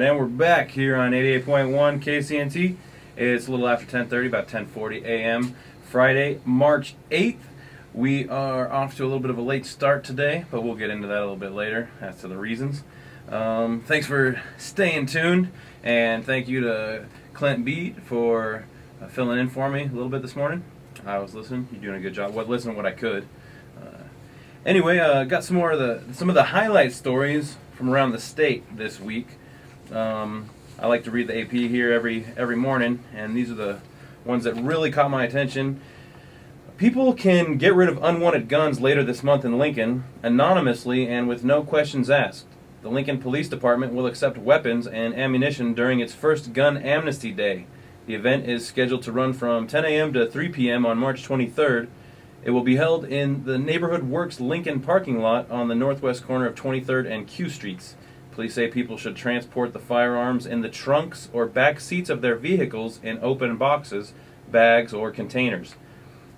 and we're back here on 88.1 KCNT. It's a little after 10:30, about 10:40 a.m. Friday, March 8th. We are off to a little bit of a late start today, but we'll get into that a little bit later as to the reasons. Thanks for staying tuned, and thank you to Clint Beat for filling in for me a little bit this morning. I was listening. You're doing a good job. Listening to what I could. Anyway, got some of the highlight stories from around the state this week. I like to read the AP here every morning, and these are the ones that really caught my attention. People can get rid of unwanted guns later this month in Lincoln, anonymously and with no questions asked. The Lincoln Police Department will accept weapons and ammunition during its first Gun Amnesty Day. The event is scheduled to run from 10 a.m. to 3 p.m. on March 23rd. It will be held in the Neighborhood Works Lincoln parking lot on the northwest corner of 23rd and Q Streets. Police say people should transport the firearms in the trunks or back seats of their vehicles in open boxes, bags, or containers.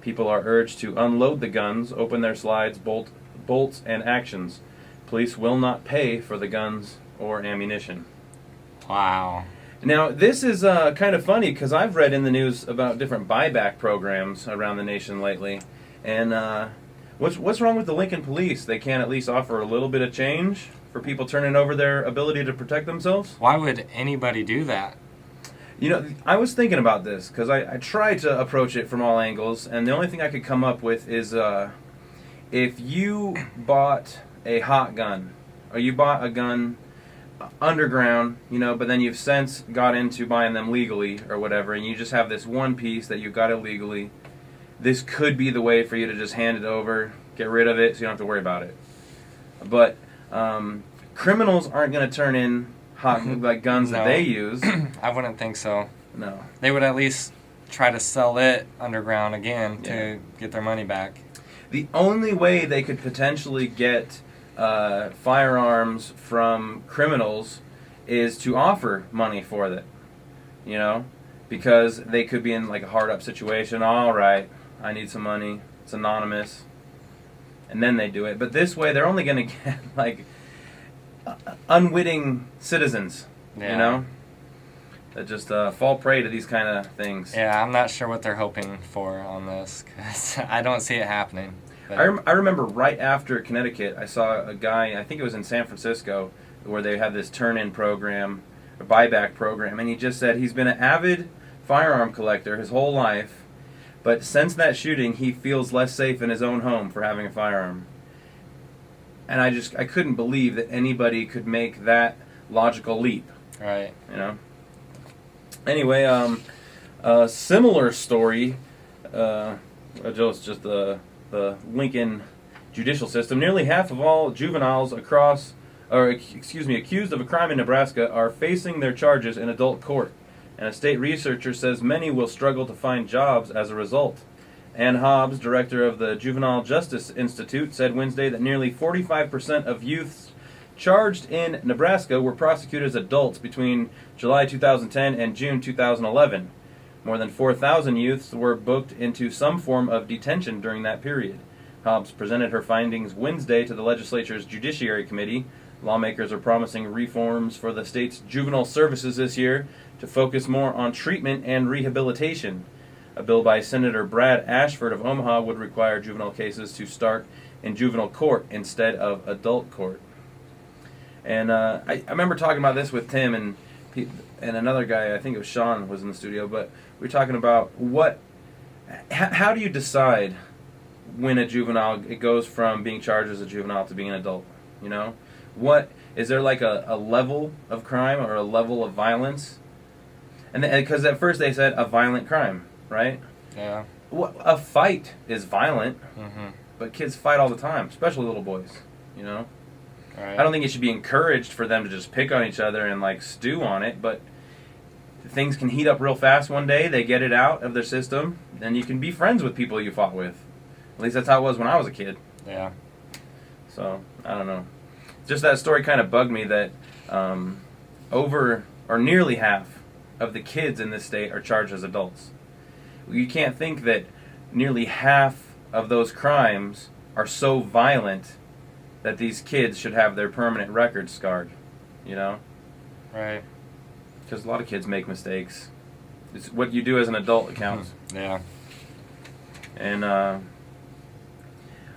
People are urged to unload the guns, open their slides, bolts, and actions. Police will not pay for the guns or ammunition. Wow. Now, this is kind of funny because I've read in the news about different buyback programs around the nation lately. And what's wrong with the Lincoln Police? They can't at least offer a little bit of change for people turning over their ability to protect themselves? Why would anybody do that? You know, I was thinking about this because I tried to approach it from all angles, and the only thing I could come up with is if you bought a hot gun, or you bought a gun underground, but then you've since got into buying them legally or whatever, and you just have this one piece that you got illegally, this could be the way for you to just hand it over, get rid of it, so you don't have to worry about it. But criminals aren't going to turn in hot guns that they use. I wouldn't think so. No. They would at least try to sell it underground again to get their money back. The only way they could potentially get firearms from criminals is to offer money for it, because they could be in like a hard-up situation. All right, I need some money. It's anonymous. And then they do it. But this way, they're only going to get like unwitting citizens, that just fall prey to these kind of things. Yeah, I'm not sure what they're hoping for on this, because I don't see it happening. I remember right after Connecticut, I saw a guy, I think it was in San Francisco, where they had this turn-in program, a buyback program, and he just said he's been an avid firearm collector his whole life, but since that shooting, he feels less safe in his own home for having a firearm. And I couldn't believe that anybody could make that logical leap. Right. Anyway, a similar story, just the Lincoln judicial system. Nearly half of all juveniles accused of a crime in Nebraska are facing their charges in adult court. And a state researcher says many will struggle to find jobs as a result. Ann Hobbs, director of the Juvenile Justice Institute, said Wednesday that nearly 45% of youths charged in Nebraska were prosecuted as adults between July 2010 and June 2011. More than 4,000 youths were booked into some form of detention during that period. Hobbs presented her findings Wednesday to the legislature's Judiciary Committee. Lawmakers are promising reforms for the state's juvenile services this year to focus more on treatment and rehabilitation. A bill by Senator Brad Ashford of Omaha would require juvenile cases to start in juvenile court instead of adult court. And I remember talking about this with Tim and another guy, I think it was Sean, was in the studio, but we were talking about how do you decide when a juvenile, it goes from being charged as a juvenile to being an adult, What, is there like a level of crime or a level of violence? And because at first they said a violent crime, right? Yeah. A fight is violent, Mm-hmm. but kids fight all the time, especially little boys, Right. I don't think it should be encouraged for them to just pick on each other and like stew on it, but things can heat up real fast one day, they get it out of their system, then you can be friends with people you fought with. At least that's how it was when I was a kid. Yeah. So, I don't know. Just that story kind of bugged me that nearly half of the kids in this state are charged as adults. You can't think that nearly half of those crimes are so violent that these kids should have their permanent records scarred, Right. Because a lot of kids make mistakes. It's what you do as an adult that counts. Yeah. And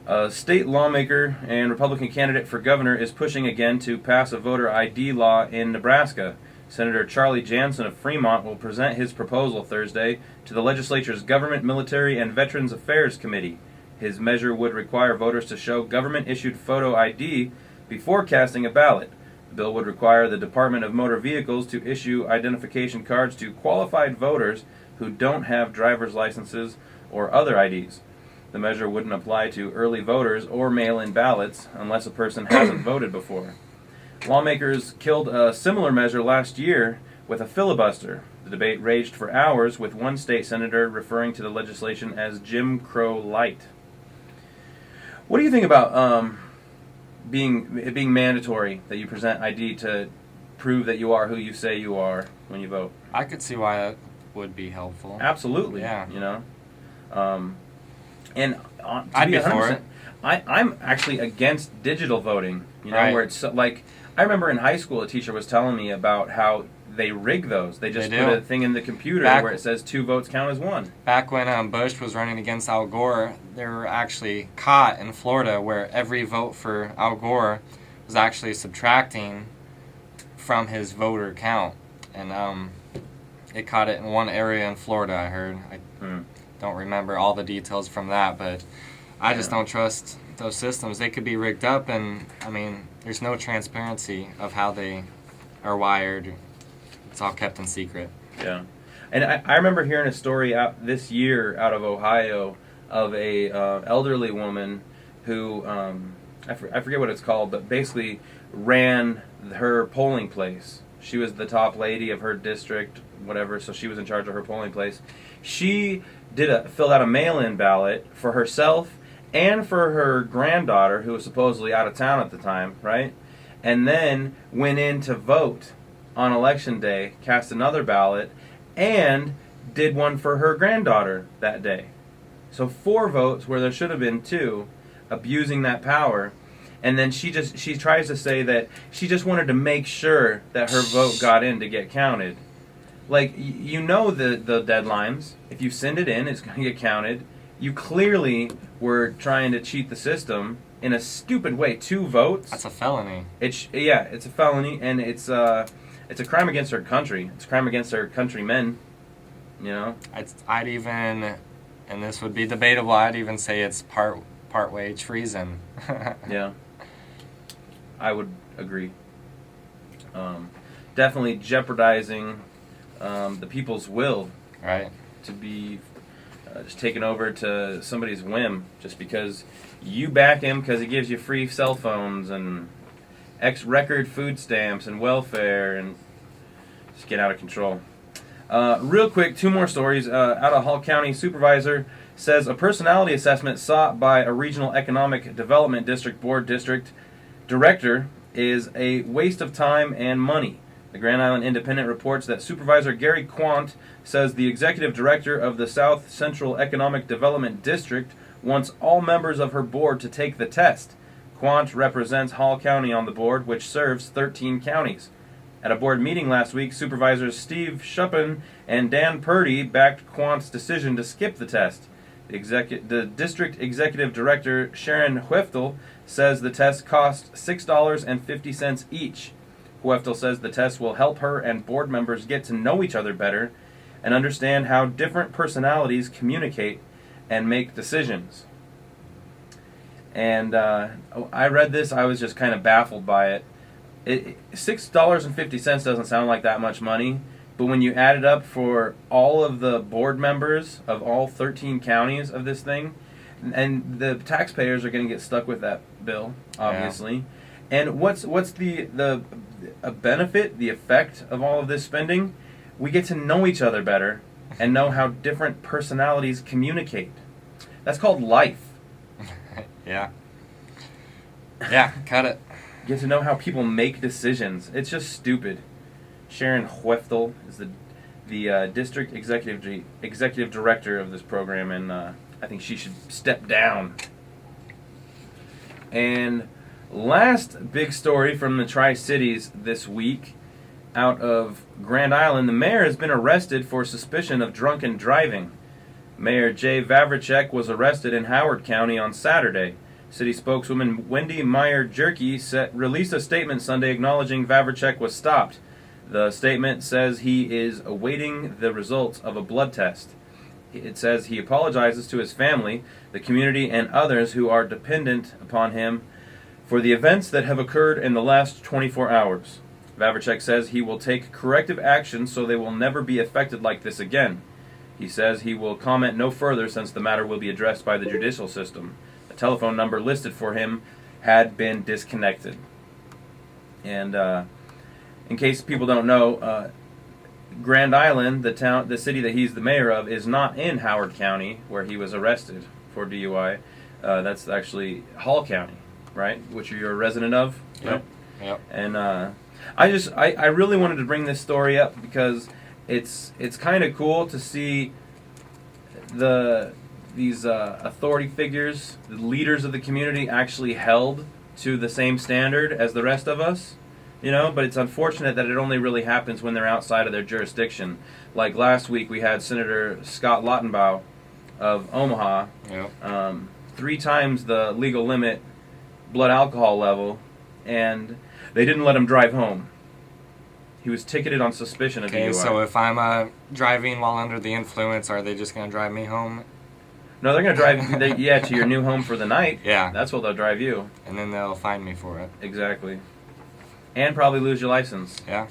a state lawmaker and Republican candidate for governor is pushing again to pass a voter ID law in Nebraska. Senator Charlie Jansen of Fremont will present his proposal Thursday to the legislature's Government, Military, and Veterans Affairs Committee. His measure would require voters to show government-issued photo ID before casting a ballot. The bill would require the Department of Motor Vehicles to issue identification cards to qualified voters who don't have driver's licenses or other IDs. The measure wouldn't apply to early voters or mail-in ballots unless a person hasn't voted before. Lawmakers killed a similar measure last year with a filibuster. The debate raged for hours, with one state senator referring to the legislation as Jim Crow light. What do you think about it being mandatory that you present ID to prove that you are who you say you are when you vote? I could see why that would be helpful. Absolutely. Yeah. You know, and I'd be for it. I'm actually against digital voting. You know, Right. where it's like I remember in high school a teacher was telling me about how they rig those. They just They put do. a thing in the computer Back- where it says 2 votes count as 1. Back when Bush was running against Al Gore, they were actually caught in Florida where every vote for Al Gore was actually subtracting from his voter count. And it caught it in one area in Florida, I heard. I don't remember all the details from that, but I just don't trust those systems. They could be rigged up, and, I mean, there's no transparency of how they are wired. It's all kept in secret. Yeah. And I remember hearing a story out this year out of Ohio of a elderly woman who, I forget what it's called, but basically ran her polling place. She was the top lady of her district, whatever, so she was in charge of her polling place. She filled out a mail-in ballot for herself and for her granddaughter, who was supposedly out of town at the time, right? And then went in to vote on election day, cast another ballot, and did one for her granddaughter that day. So 4 votes where there should have been 2, abusing that power. And then she tries to say that she just wanted to make sure that her vote got in to get counted. Like, you know the deadlines. If you send it in, it's going to get counted. You clearly were trying to cheat the system in a stupid way. 2 votes. That's a felony. It's a felony, and it's a crime against our country. It's a crime against our countrymen. You know. I'd even, and this would be debatable, I'd even say it's part-way treason. Yeah. I would agree. Definitely jeopardizing the people's will. Right. To be just taken over to somebody's whim just because you back him because he gives you free cell phones and record food stamps and welfare, and just get out of control. Real quick, 2 more stories. Out of Hall County, supervisor says a personality assessment sought by a regional economic development district board district director is a waste of time and money. The Grand Island Independent reports that Supervisor Gary Quant says the executive director of the South Central Economic Development District wants all members of her board to take the test. Quant represents Hall County on the board, which serves 13 counties. At a board meeting last week, Supervisors Steve Schuppen and Dan Purdy backed Quant's decision to skip the test. The district executive director, Sharon Hueftel, says the test cost $6.50 each. Hueftel says the test will help her and board members get to know each other better and understand how different personalities communicate and make decisions. And I read this, I was just kind of baffled by it. $6.50 doesn't sound like that much money, but when you add it up for all of the board members of all 13 counties of this thing, and the taxpayers are going to get stuck with that bill, obviously. Yeah. And what's the benefit, the effect of all of this spending? We get to know each other better and know how different personalities communicate. That's called life. Yeah. Yeah, cut it. Get to know how people make decisions. It's just stupid. Sharon Hueftel is the district executive director of this program, and I think she should step down. And last big story from the Tri-Cities this week, out of Grand Island, the mayor has been arrested for suspicion of drunken driving. Mayor Jay Vavricek was arrested in Howard County on Saturday. City spokeswoman Wendy Meyer-Jerky released a statement Sunday acknowledging Vavricek was stopped. The statement says he is awaiting the results of a blood test. It says he apologizes to his family, the community, and others who are dependent upon him for the events that have occurred in the last 24 hours. Vavricek says he will take corrective action so they will never be affected like this again. He says he will comment no further since the matter will be addressed by the judicial system. A telephone number listed for him had been disconnected. And in case people don't know, Grand Island, the city that he's the mayor of, is not in Howard County, where he was arrested for DUI. That's actually Hall County, right? Which you're a resident of. Yep. Right? Yep. And I really wanted to bring this story up because it's kind of cool to see these authority figures, the leaders of the community, actually held to the same standard as the rest of us. But it's unfortunate that it only really happens when they're outside of their jurisdiction. Like last week, we had Senator Scott Lautenbach of Omaha, Yep. 3 times the legal limit blood alcohol level, and they didn't let him drive home. He was ticketed on suspicion of Okay, DUI. so if I'm driving while under the influence, are they just going to drive me home? No, they're going to drive you, to your new home for the night. Yeah. That's what they'll drive you. And then they'll fine me for it. Exactly. And probably lose your license. Yeah.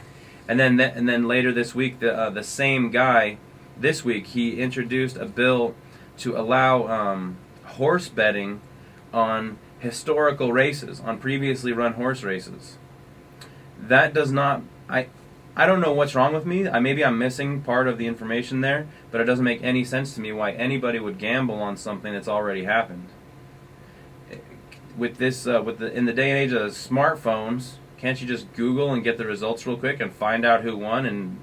And then later this week, the same guy, this week, he introduced a bill to allow horse betting on historical races, on previously run horse races. That does not... I don't know what's wrong with me. Maybe I'm missing part of the information there, but it doesn't make any sense to me why anybody would gamble on something that's already happened. With this, in the day and age of smartphones, can't you just Google and get the results real quick and find out who won and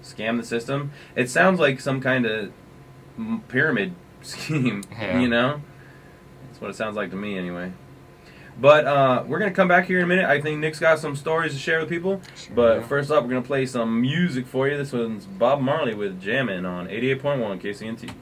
scam the system? It sounds like some kind of pyramid scheme, Yeah. That's what it sounds like to me anyway. But we're going to come back here in a minute. I think Nick's got some stories to share with people. Sure But do. first up, we're going to play some music for you. This one's Bob Marley with Jammin' on 88.1 KCNT.